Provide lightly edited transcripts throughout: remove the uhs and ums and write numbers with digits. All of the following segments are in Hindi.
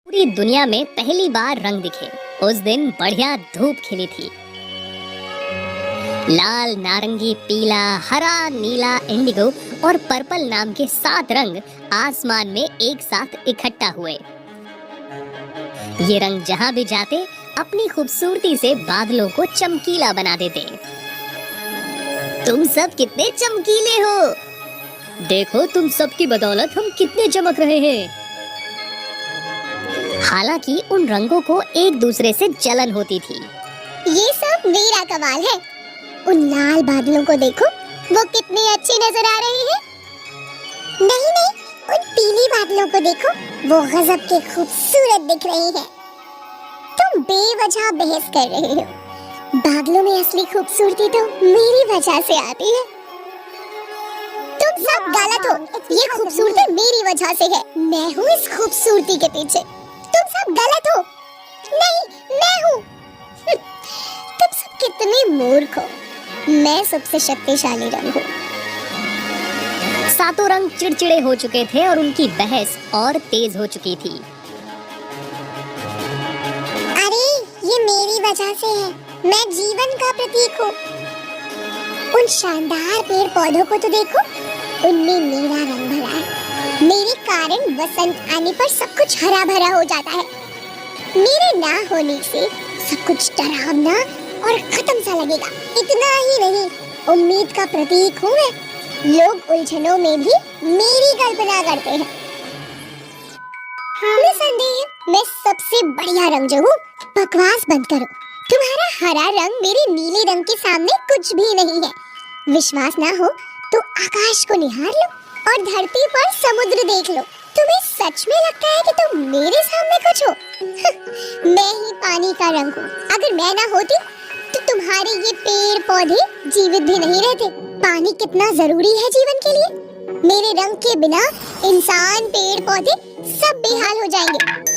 पूरी दुनिया में पहली बार रंग दिखे। उस दिन बढ़िया धूप खिली थी। लाल, नारंगी, पीला, हरा, नीला, इंडिगो और पर्पल नाम के 7 रंग आसमान में एक साथ इकट्ठा हुए। ये रंग जहां भी जाते अपनी खूबसूरती से बादलों को चमकीला बना देते। तुम सब कितने चमकीले हो। देखो तुम सबकी बदौलत हम कितने चमक रहे हैं। हालांकि उन रंगों को एक दूसरे से जलन होती थी। ये सब मेरा कमाल है। उन लाल बादलों को देखो, वो कितने अच्छे नजर आ रहे हैं। नहीं नहीं, उन पीली बादलों को देखो, वो गजब के खूबसूरत दिख रही हैं। तुम बेवजह बहस कर रहे हो। बादलों में असली खूबसूरती तो मेरी वजह से आती है। तुम सब गलत हो। ये खूबसूरती मेरी वजह से है। मैं हूँ इस खूबसूरती के पीछे। तुम सब गलत हो। नहीं, मैं हूँ। तुम सब कितने मूर्ख हो। मैं सबसे शक्तिशाली रंग हूँ। 7 रंग चिड़चिड़े हो चुके थे और उनकी बहस और तेज हो चुकी थी। अरे ये मेरी वजह से है। मैं जीवन का प्रतीक हूँ। उन शानदार पेड़ पौधों को तो देखो, उनमें मेरा रंग भरा है। मेरे कारण वसंत आने पर सब कुछ हरा भरा हो जाता है। मेरे ना होने से सब कुछ डरावना और खत्म सा लगेगा। इतना ही नहीं, उम्मीद का प्रतीक हूँ मैं। लोग उलझनों में भी मेरी कल्पना करते हैं। निसंदेह मैं सबसे बढ़िया रंग जो हूँ। बकवास बंद करो। तुम्हारा हरा रंग मेरे नीले रंग के सामने कुछ भी नहीं है। विश्वास ना हो तो आकाश को निहार लो और धरती पर समुद्र देख लो। तुम्हें सच में लगता है कि तुम मेरे सामने कुछ हो? मैं ही पानी का रंग हूँ। अगर मैं ना होती तो तुम्हारे ये पेड़ पौधे जीवित भी नहीं रहते। पानी कितना जरूरी है जीवन के लिए। मेरे रंग के बिना इंसान, पेड़ पौधे सब बेहाल हो जाएंगे।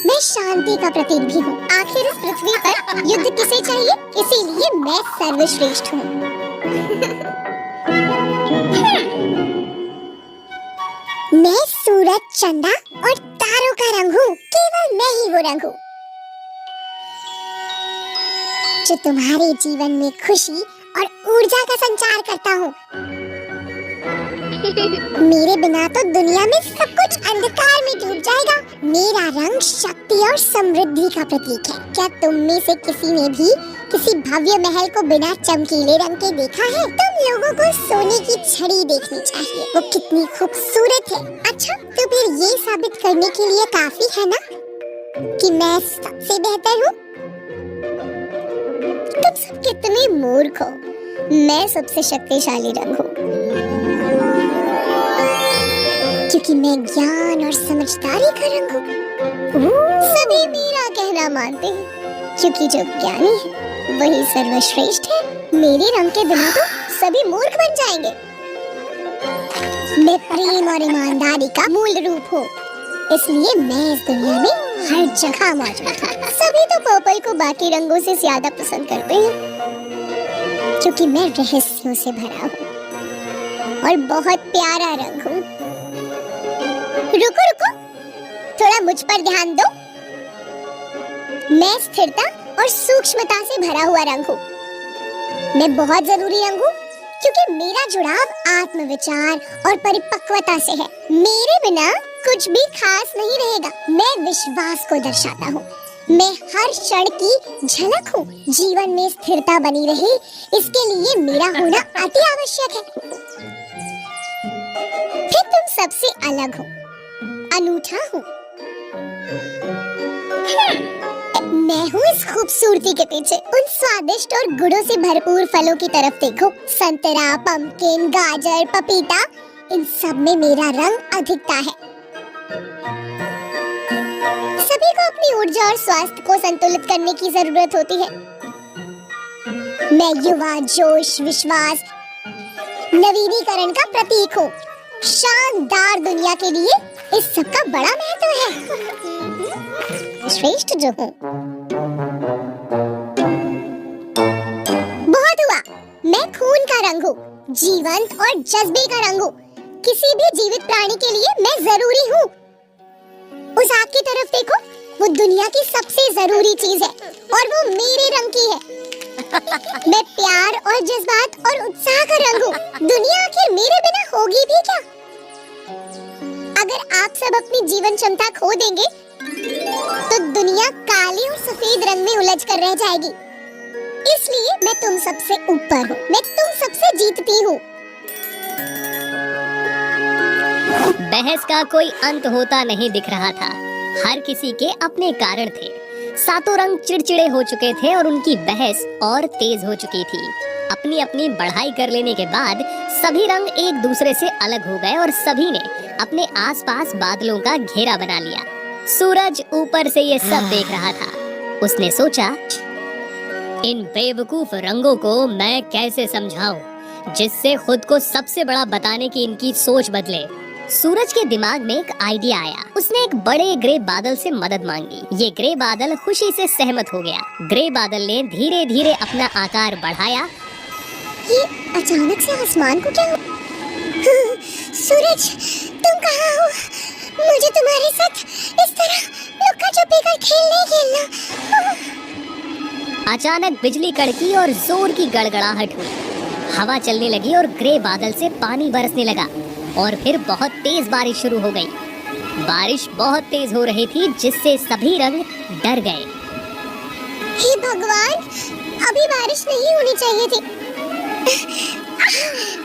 मैं शांति का प्रतीक भी हूँ। आखिर इस पृथ्वी पर युद्ध किसे चाहिए? इसीलिए मैं सर्वश्रेष्ठ हूँ। मैं सूरज, चंदा और तारों का रंग हूँ। केवल मैं ही वो रंग हूँ जो तुम्हारे जीवन में खुशी और ऊर्जा का संचार करता हूँ। मेरे बिना तो दुनिया में सब कुछ अंधकार में डूब जाएगा। मेरा रंग शक्ति और समृद्धि का प्रतीक है। क्या तुम में से किसी ने भी किसी भव्य महल को बिना चमकीले रंग के देखा है? तुम लोगों को सोने की छड़ी देखनी चाहिए। वो कितनी खूबसूरत है। अच्छा, तो फिर ये साबित करने के लिए काफी है ना कि मैं सबसे बेहतर हूँ? तुम सब कितने मूर्ख हो। मैं सबसे शक्तिशाली रंग हूँ क्योंकि मैं ज्ञान और समझदारी का रंग हूँ। सभी मेरा कहना मानते हैं क्योंकि जो ज्ञानी है वही सर्वश्रेष्ठ है। मेरे रंग के बिना तो सभी मूर्ख बन जाएंगे। मैं प्रेम और ईमानदारी का मूल रूप हूँ। इसलिए मैं इस दुनिया में हर जगह मौजूद हूँ। सभी तो पर्पल को बाकी रंगों से ज्यादा पसंद करते हैं क्योंकि मैं रहस्यों से भरा हूँ और बहुत प्यारा रंग हूँ। रुको रुको, थोड़ा मुझ पर ध्यान दो। मैं स्थिरता और सूक्ष्मता से भरा हुआ रंग हूँ। मैं बहुत जरूरी रंग हूँ क्योंकि मेरा जुड़ाव आत्मविचार और परिपक्वता से है। मेरे बिना कुछ भी खास नहीं रहेगा। मैं विश्वास को दर्शाता हूँ। मैं हर क्षण की झलक हूँ। जीवन में स्थिरता बनी रहे, इसके लिए मेरा होना अति आवश्यक है। फिर तुम सबसे अलग हो, अनूठा हूँ। मैं हूँ इस खूबसूरती के पीछे। उन स्वादिष्ट और गुणों से भरपूर फलों की तरफ देखो। संतरा, पंपकिन, गाजर, पपीता, इन सब में मेरा रंग अधिकता है। सभी को अपनी ऊर्जा और स्वास्थ्य को संतुलित करने की जरूरत होती है। मैं युवा, जोश, विश्वास, नवीनीकरण का प्रतीक हूँ। शानदार दुनिया के लिए इस सब का बड़ा महत्व है। श्रेष्ठ जो हूँ। बहुत हुआ। मैं खून का रंग हूँ, जीवंत और जज्बे का रंग हूँ। किसी भी जीवित प्राणी के लिए मैं जरूरी हूँ। उस की तरफ देखो, वो दुनिया की सबसे जरूरी चीज है और वो मेरे रंग की है। मैं प्यार और जज्बात और उत्साह का रंग हूँ। दुनिया आखिर मेरे बिना होगी भी क्या? अगर आप सब अपनी जीवन क्षमता खो देंगे तो दुनिया काले और सफेद रंग में उलझ कर रह जाएगी। इसलिए मैं तुम सबसे ऊपर हूँ, मैं तुम सबसे जीतती हूँ। बहस का कोई अंत होता नहीं दिख रहा था। हर किसी के अपने कारण थे। सातों रंग चिड़चिड़े हो चुके थे और उनकी बहस और तेज हो चुकी थी। अपनी अपनी बढ़ाई कर लेने के बाद सभी रंग एक दूसरे से अलग हो गए और सभी ने अपने आसपास बादलों का घेरा बना लिया। सूरज ऊपर से ये सब देख रहा था। उसने सोचा, इन बेवकूफ रंगों को मैं कैसे समझाऊं जिससे खुद को सबसे बड़ा बताने की इनकी सोच बदले। सूरज के दिमाग में एक आइडिया आया। उसने एक बड़े ग्रे बादल से मदद मांगी। ये ग्रे बादल खुशी से सहमत हो गया। ग्रे बादल ने धीरे धीरे अपना आकार बढ़ाया। ये अचानक से आसमान को क्या हुआ? सूरज, तुम कहाँ हो? मुझे तुम्हारे साथ इस तरह लुक्का छुपी का खेल नहीं खेलना। अचानक बिजली कड़की और जोर की गड़गड़ाहट हुई। हवा चलने लगी और ग्रे बादल से पानी बरसने लगा और फिर बहुत तेज बारिश शुरू हो गई। बारिश बहुत तेज हो रही थी जिससे सभी रंग डर गए। हे भगवान, अभी बारिश नहीं होनी चाहिए थी।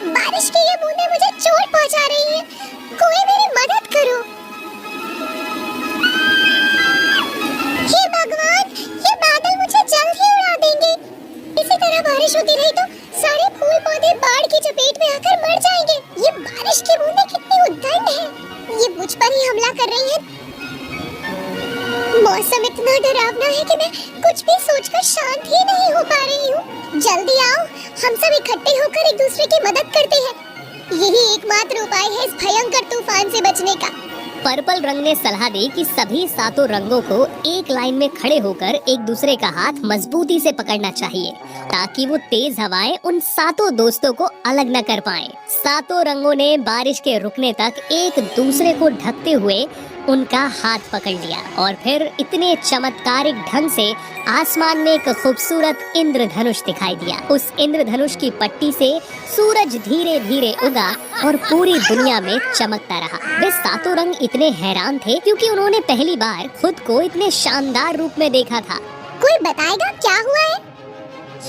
बारिश की ये बूंदें मुझे चोट पहुंचा रही हैं। कोई मेरी मदद करो। हे भगवान, ये बादल मुझे जल्द ही उड़ा देंगे। इसी तरह बारिश होती रही तो सारे फूल पौधे बाढ़ की चपेट में आकर मर जाएंगे। ये बारिश की बूंदें कितनी उद्दंड हैं। ये मुझ पर ही हमला कर रही हैं। मौसम इतना डरावना है कि मैं कुछ भी सोचकर शांत ही नहीं हो पा रही हूँ। जल्दी आओ, हम सब इकट्ठे होकर एक दूसरे की मदद करते हैं। यही एकमात्र उपाय है इस भयंकर तूफान से बचने का। पर्पल रंग ने सलाह दी कि सभी सातों रंगों को एक लाइन में खड़े होकर एक दूसरे का हाथ मजबूती से पकड़ना चाहिए ताकि वो तेज हवाएं उन सातों दोस्तों को अलग न कर पाएं। सातों रंगों ने बारिश के रुकने तक एक दूसरे को ढकते हुए उनका हाथ पकड़ लिया और फिर इतने चमत्कारिक ढंग से आसमान में एक खूबसूरत इंद्रधनुष दिखाई दिया। उस इंद्रधनुष की पट्टी से सूरज धीरे धीरे उगा और पूरी दुनिया में चमकता रहा। वे सातों रंग इतने हैरान थे क्योंकि उन्होंने पहली बार खुद को इतने शानदार रूप में देखा था। कोई बताएगा क्या हुआ है?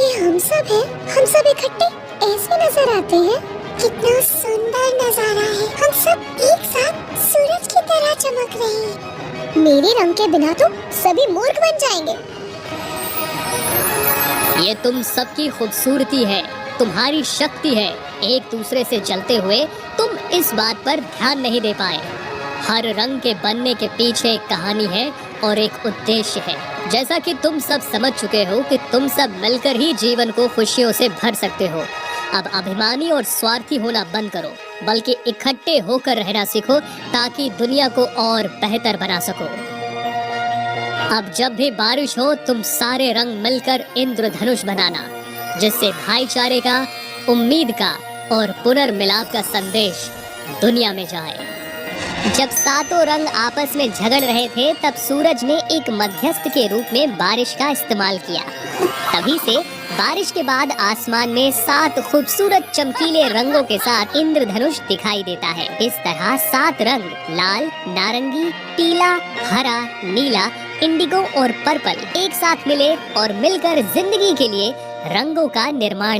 ये हम सब हैं, हम सब इकट्ठे ऐसे नजर आते हैं। कितना सुंदर नजारा है। हम सब एक साथ सूरज की तरह चमक रहे हैं। मेरे रंग के बिना तो सभी मूर्ख बन जाएंगे। ये तुम सबकी खूबसूरती है, तुम्हारी शक्ति है। एक दूसरे से जलते हुए तुम इस बात पर ध्यान नहीं दे पाए। हर रंग के बनने के पीछे एक कहानी है और एक उद्देश्य है। जैसा कि तुम सब समझ चुके हो कि तुम सब मिलकर ही जीवन को खुशियों से भर सकते हो। अब अभिमानी और स्वार्थी होना बंद करो, बल्कि इकट्ठे होकर रहना सीखो ताकि दुनिया को और बेहतर बना सको। अब जब भी बारिश हो तुम सारे रंग मिलकर इंद्रधनुष बनाना, जिससे भाईचारे का, उम्मीद का और पुनर्मिलाप का संदेश दुनिया में जाए। जब सातों रंग आपस में झगड़ रहे थे तब सूरज ने एक मध्यस्थ के रूप में बारिश का इस्तेमाल किया। तभी से बारिश के बाद आसमान में 7 खूबसूरत चमकीले रंगों के साथ इंद्रधनुष दिखाई देता है। इस तरह 7 रंग लाल, नारंगी, पीला, हरा, नीला, इंडिगो और पर्पल एक साथ मिले और मिलकर जिंदगी के लिए रंगों का निर्माण